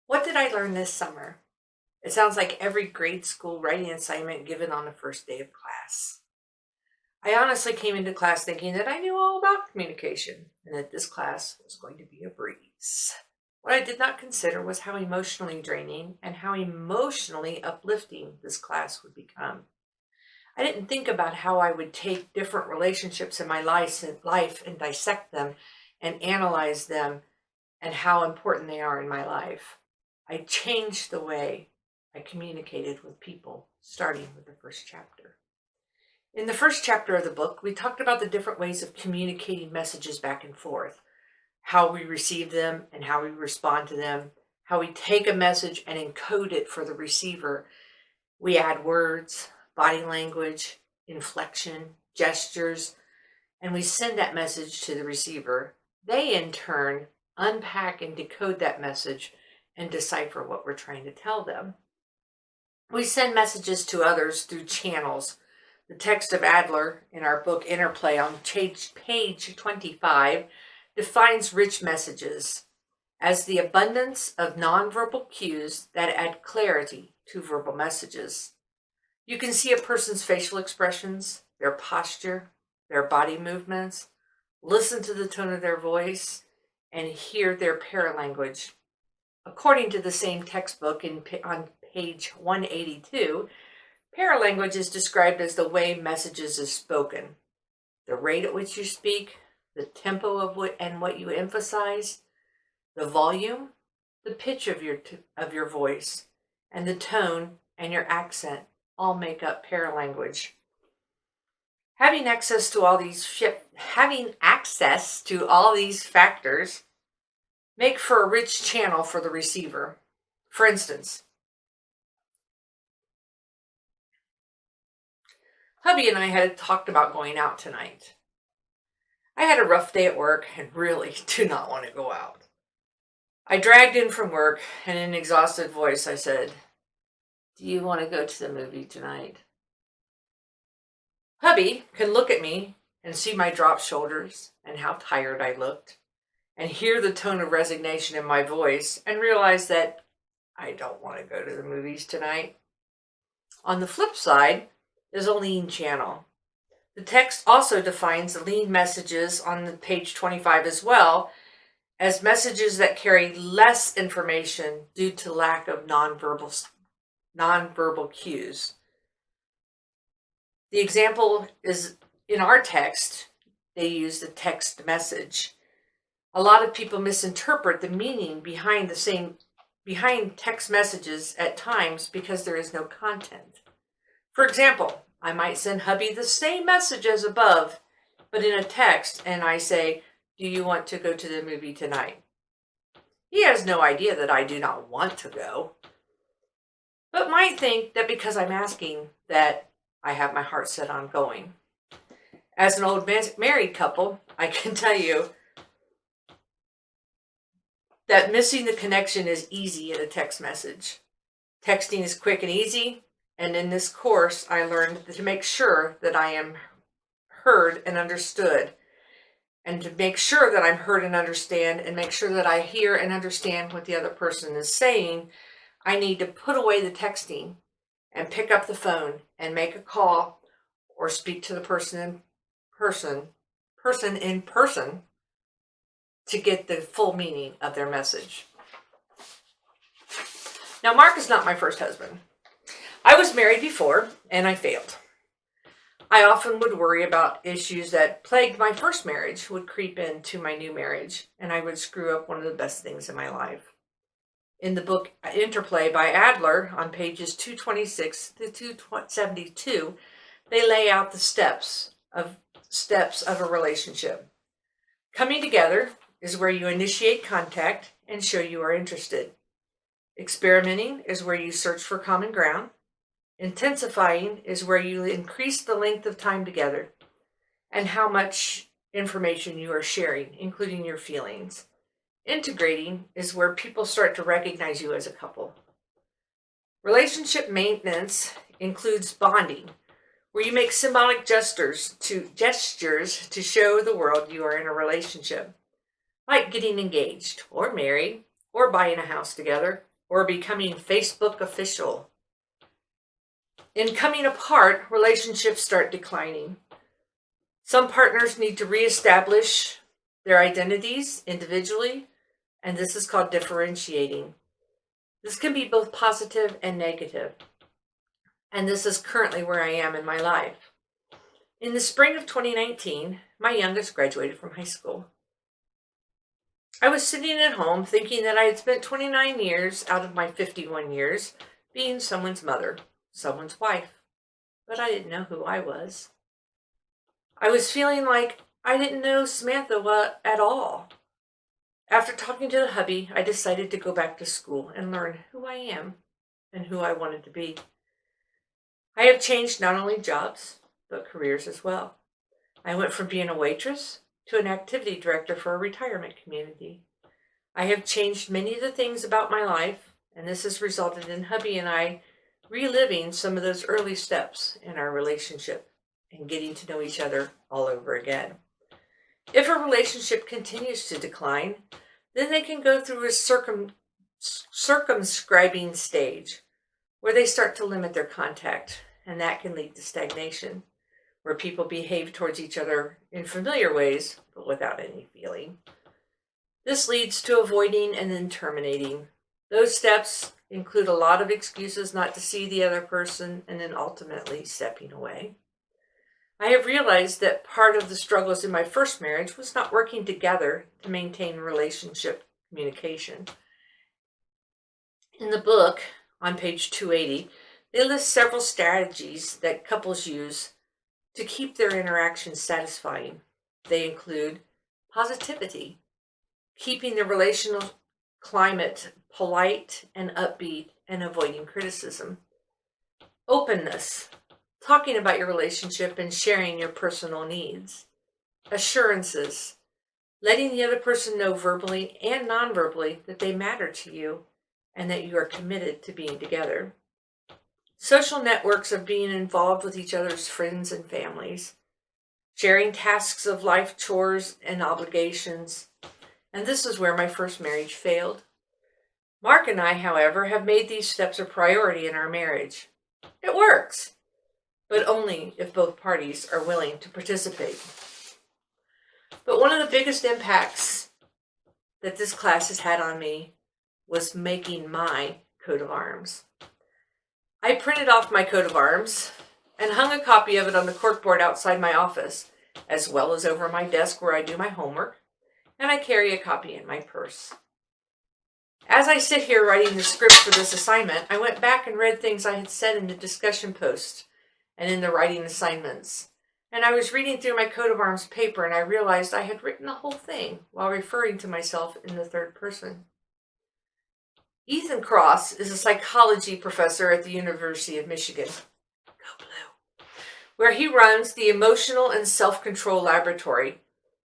What did I learn this summer? It sounds like every grade school writing assignment given on the first day of class. I honestly came into class thinking that I knew all about communication and that this class was going to be a breeze. What I did not consider was how emotionally draining and how emotionally uplifting this class would become. I didn't think about how I would take different relationships in my life and dissect them and analyze them and how important they are in my life. I changed the way I communicated with people, starting with the first chapter. In the first chapter of the book, we talked about the different ways of communicating messages back and forth, how we receive them and how we respond to them, how we take a message and encode it for the receiver. We add words, body language, inflection, gestures, and we send that message to the receiver. They, in turn, unpack and decode that message and decipher what we're trying to tell them. We send messages to others through channels. The text of Adler in our book Interplay on page 25 defines rich messages as the abundance of nonverbal cues that add clarity to verbal messages. You can see a person's facial expressions, their posture, their body movements, listen to the tone of their voice, and hear their paralanguage. According to the same textbook on page 182, paralanguage is described as the way messages is spoken, the rate at which you speak, the tempo of what you emphasize, the volume, the pitch of your voice, and the tone and your accent all make up paralanguage. Having access to all these factors make for a rich channel for the receiver. For instance, hubby and I had talked about going out tonight. I had a rough day at work and really do not want to go out. I dragged in from work and in an exhausted voice I said, "Do you want to go to the movie tonight?" Hubby can look at me and see my dropped shoulders and how tired I looked, and hear the tone of resignation in my voice and realize that I don't want to go to the movies tonight. On the flip side is a lean channel. The text also defines the lean messages on the page 25 as well as messages that carry less information due to lack of nonverbal cues. The example is in our text, they use the text message. A lot of people misinterpret the meaning behind text messages at times because there is no content. For example, I might send hubby the same message as above, but in a text, and I say, "Do you want to go to the movie tonight?" He has no idea that I do not want to go, but might think that because I'm asking that I have my heart set on going. As an old married couple, I can tell you that missing the connection is easy in a text message. Texting is quick and easy, and in this course, I learned to make sure that I am heard and understood. And to make sure that I'm heard and understand, and make sure that I hear and understand what the other person is saying, I need to put away the texting and pick up the phone and make a call or speak to the person in person to get the full meaning of their message. Now, Mark is not my first husband. I was married before and I failed. I often would worry about issues that plagued my first marriage would creep into my new marriage, and I would screw up one of the best things in my life. In the book Interplay by Adler on pages 226 to 272, they lay out the steps of a relationship. Coming together is where you initiate contact and show you are interested. Experimenting is where you search for common ground. Intensifying is where you increase the length of time together and how much information you are sharing, including your feelings. Integrating is where people start to recognize you as a couple. Relationship maintenance includes bonding, where you make symbolic gestures to show the world you are in a relationship, like getting engaged or married or buying a house together or becoming Facebook official. In coming apart, relationships start declining. Some partners need to reestablish their identities individually, and this is called differentiating. This can be both positive and negative, and this is currently where I am in my life. In the spring of 2019, my youngest graduated from high school. I was sitting at home thinking that I had spent 29 years out of my 51 years being someone's mother, someone's wife, but I didn't know who I was. I was feeling like I didn't know Samantha at all. After talking to the hubby, I decided to go back to school and learn who I am and who I wanted to be. I have changed not only jobs, but careers as well. I went from being a waitress to an activity director for a retirement community. I have changed many of the things about my life, and this has resulted in hubby and I reliving some of those early steps in our relationship and getting to know each other all over again. If a relationship continues to decline, then they can go through a circumscribing stage where they start to limit their contact, and that can lead to stagnation, where people behave towards each other in familiar ways, but without any feeling. This leads to avoiding and then terminating. Those steps include a lot of excuses not to see the other person and then ultimately stepping away. I have realized that part of the struggles in my first marriage was not working together to maintain relationship communication. In the book, on page 280, they list several strategies that couples use to keep their interactions satisfying. They include positivity, keeping the relational climate polite and upbeat and avoiding criticism. Openness, talking about your relationship and sharing your personal needs. Assurances, letting the other person know verbally and non-verbally that they matter to you and that you are committed to being together. Social networks of being involved with each other's friends and families. Sharing tasks of life, chores, and obligations. And this is where my first marriage failed. Mark and I, however, have made these steps a priority in our marriage. It works, but only if both parties are willing to participate. But one of the biggest impacts that this class has had on me was making my coat of arms. I printed off my coat of arms and hung a copy of it on the corkboard outside my office, as well as over my desk where I do my homework, and I carry a copy in my purse. As I sit here writing the script for this assignment, I went back and read things I had said in the discussion post and in the writing assignments. And I was reading through my coat of arms paper and I realized I had written the whole thing while referring to myself in the third person. Ethan Cross is a psychology professor at the University of Michigan, go Blue, where he runs the Emotional and Self-Control Laboratory.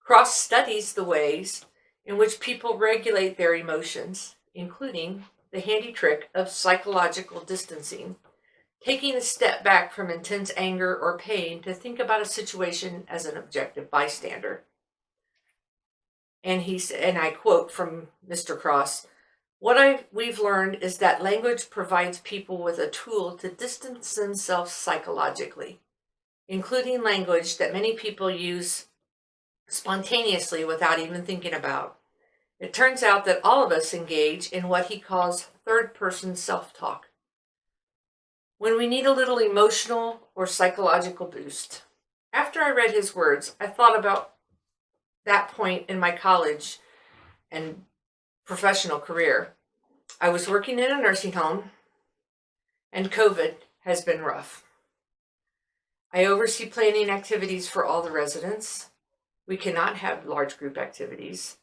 Cross studies the ways in which people regulate their emotions, including the handy trick of psychological distancing, taking a step back from intense anger or pain to think about a situation as an objective bystander. And I quote from Mr. Cross, "What we've learned is that language provides people with a tool to distance themselves psychologically, including language that many people use spontaneously without even thinking about. It turns out that all of us engage in what he calls third-person self-talk. When we need a little emotional or psychological boost." After I read his words, I thought about that point in my college and professional career. I was working in a nursing home, and COVID has been rough. I oversee planning activities for all the residents. We cannot have large group activities.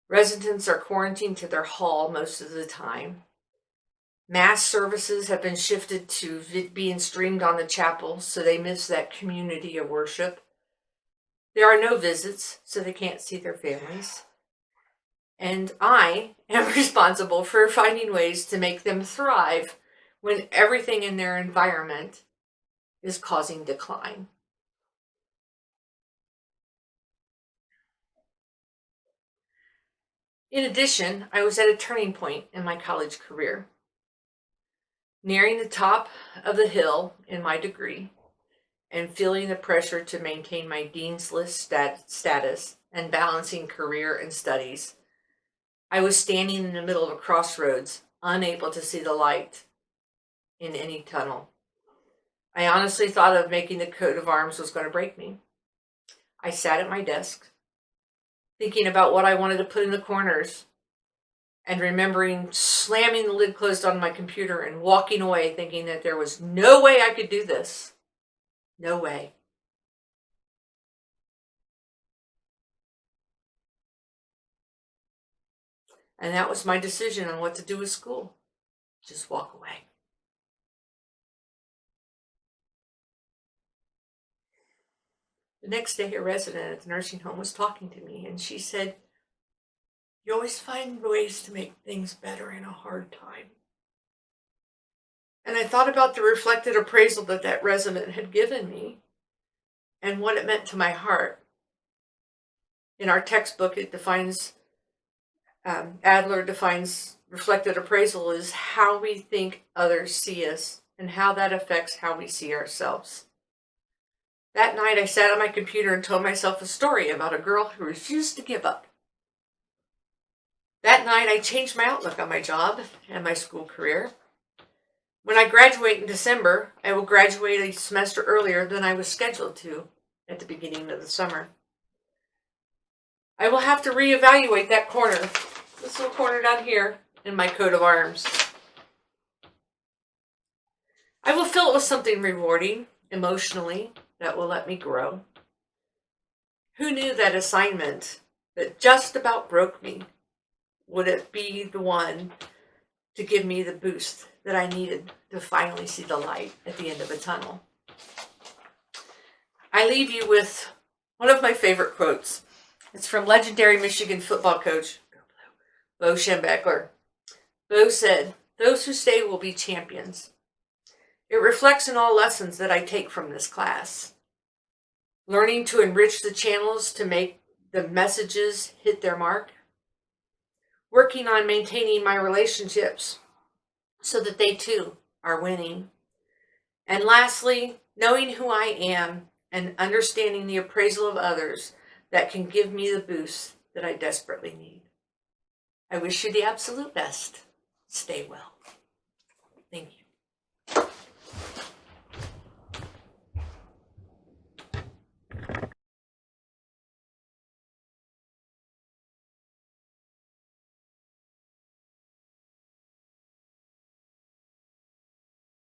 Residents are quarantined to their hall most of the time. Mass services have been shifted to being streamed on the chapel, so they miss that community of worship. There are no visits, so they can't see their families. And I am responsible for finding ways to make them thrive when everything in their environment is causing decline. In addition, I was at a turning point in my college career, nearing the top of the hill in my degree and feeling the pressure to maintain my dean's list status and balancing career and studies. I was standing in the middle of a crossroads, unable to see the light in any tunnel. I honestly thought of making the coat of arms was going to break me. I sat at my desk, thinking about what I wanted to put in the corners, and remembering slamming the lid closed on my computer and walking away thinking that there was no way I could do this. No way. And that was my decision on what to do with school. Just walk away. The next day, a resident at the nursing home was talking to me, and she said, "You always find ways to make things better in a hard time." And I thought about the reflected appraisal that that resident had given me and what it meant to my heart. In our textbook, it defines, Adler defines reflected appraisal as how we think others see us and how that affects how we see ourselves. That night, I sat on my computer and told myself a story about a girl who refused to give up. That night, I changed my outlook on my job and my school career. When I graduate in December, I will graduate a semester earlier than I was scheduled to at the beginning of the summer. I will have to reevaluate that corner, this little corner down here, in my coat of arms. I will fill it with something rewarding, emotionally, that will let me grow. Who knew that assignment that just about broke me would it be the one to give me the boost that I needed to finally see the light at the end of the tunnel? I leave you with one of my favorite quotes. It's from legendary Michigan football coach Bo Schembechler. Bo said, "Those who stay will be champions." It reflects in all lessons that I take from this class. Learning to enrich the channels to make the messages hit their mark. Working on maintaining my relationships so that they too are winning. And lastly, knowing who I am and understanding the appraisal of others that can give me the boost that I desperately need. I wish you the absolute best. Stay well. Thank you.